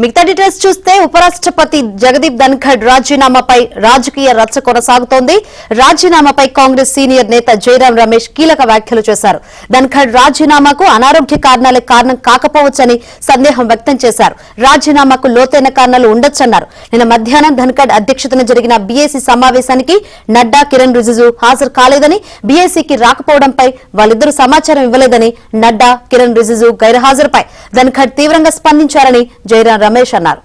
మిగతా డీటెయిల్స్ చూస్తే ఉపరాష్ట్రపతి జగదీప్ ధన్ఖడ్ రాజీనామాపై రాజకీయ రచ్చ కొనసాగుతోంది. రాజీనామాపై కాంగ్రెస్ సీనియర్ నేత జైరాం రమేష్ కీలక వ్యాఖ్యలు చేశారు. ధన్ఖడ్ రాజీనామాకు అనారోగ్య కారణాలే కారణం కాకపోవచ్చని సందేహం వ్యక్తం చేశారు. రాజీనామాకు లోతైన కారణాలు ఉండొచ్చన్నారు. నిన్న మధ్యాహ్నం ధన్ఖడ్ అధ్యక్షతన జరిగిన బీఏసీ సమావేశానికి నడ్డా, కిరణ్ రిజిజు హాజరు కాలేదని, బీఏసీకి రాకపోవడంపై వాళ్ళిద్దరూ సమాచారం ఇవ్వలేదని నడ్డా, కిరణ్ రిజిజు గైర్హాజరుపై ధన్ఖడ్ తీవ్రంగా స్పందించారని జైరాం రమేష్ అన్నారు.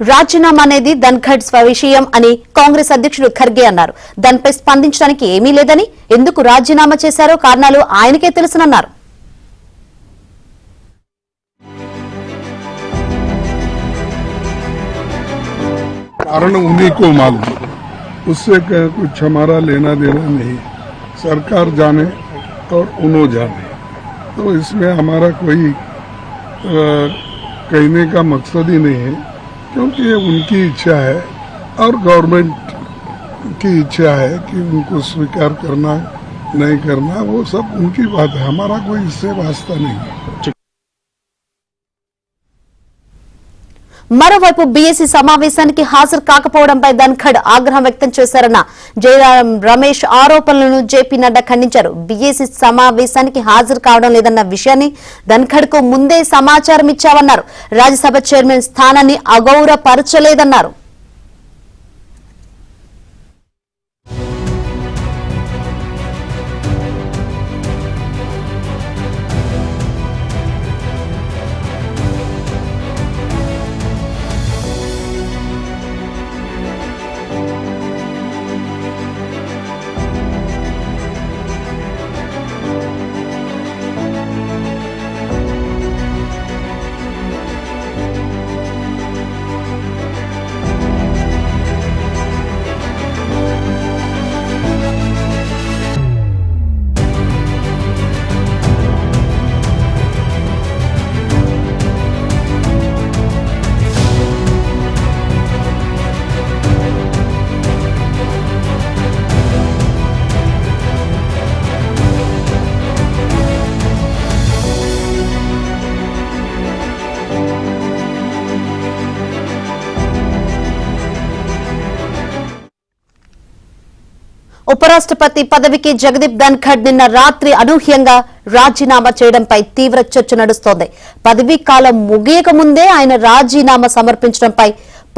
రాజీనామా అనేది ధన్ఖడ్ స్వవిషయం అని కాంగ్రెస్ అధ్యక్షుడు ఖర్గే అన్నారు. దానిపై స్పందించడానికి ఏమీ లేదని, ఎందుకు రాజీనామా చేశారో కారణాలు ఆయనకే తెలుసునన్నారు. कारण उन्हीं को मालूम, उससे कुछ हमारा लेना देना नहीं. सरकार जाने और उन्हों जाने, तो इसमें हमारा कोई कहने का मकसद ही नहीं है, क्योंकि ये उनकी इच्छा है और गवर्नमेंट की इच्छा है कि उनको स्वीकार करना नहीं करना, वो सब उनकी बात है. हमारा कोई इससे वास्ता नहीं है. మరోవైపు బీఏసీ సమావేశానికి హాజరు కాకపోవడంపై ధన్ఖడ్ ఆగ్రహం వ్యక్తం చేశారన్న జైరాం రమేష్ ఆరోపణలను జేపీ నడ్డా ఖండించారు. బీఏసీ సమావేశానికి హాజరు కావడం లేదన్న విషయాన్ని ధన్ఖడ్ కు ముందే సమాచారం ఇచ్చామన్నారు. రాజ్యసభ చైర్మన్ స్థానాన్ని అగౌరవపరచలేదన్నారు. ఉపరాష్ట్రపతి పదవికి జగదీప్ ధన్ఖడ్ నిన్న రాత్రి అనూహ్యంగా రాజీనామా చేయడంపై తీవ్ర చర్చ నడుస్తోంది. పదవీ కాలం ముగియక ముందే ఆయన రాజీనామా సమర్పించడంపై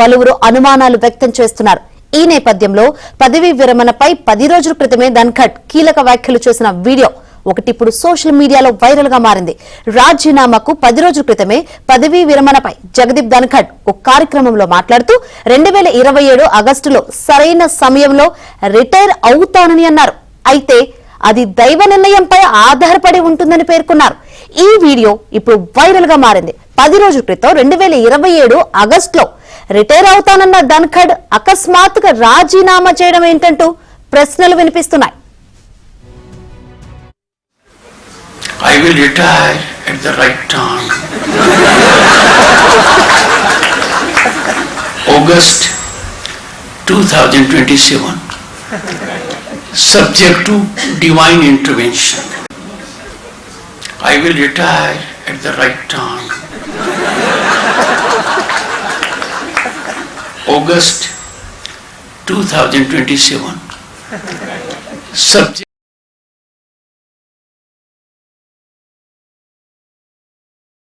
పలువురు అనుమానాలు వ్యక్తం చేస్తున్నారు. ఈ నేపథ్యంలో పదవీ విరమణపై 10 రోజుల క్రితమే ధన్ఖడ్ కీలక వ్యాఖ్యలు చేసిన వీడియో ఒకటి ఇప్పుడు సోషల్ మీడియాలో వైరల్ గా మారింది. రాజీనామాకు 10 రోజుల క్రితమే పదవీ విరమణపై జగదీప్ ధన్ఖడ్ ఒక కార్యక్రమంలో మాట్లాడుతూ 2027 ఆగస్టులో సరైన సమయంలో రిటైర్ అవుతానని అన్నారు. అయితే అది దైవ నిర్ణయంపై ఆధారపడి ఉంటుందని పేర్కొన్నారు. ఈ వీడియో ఇప్పుడు వైరల్ గా మారింది. 10 రోజుల క్రితం 2027 ఆగస్టులో రిటైర్ అవుతానన్న ధన్ఖడ్ అకస్మాత్తుగా రాజీనామా చేయడం ఏంటంటూ ప్రశ్నలు వినిపిస్తున్నాయి. I will retire at the right time. August 2027. Subject to divine intervention. I will retire at the right time. August 2027. Subject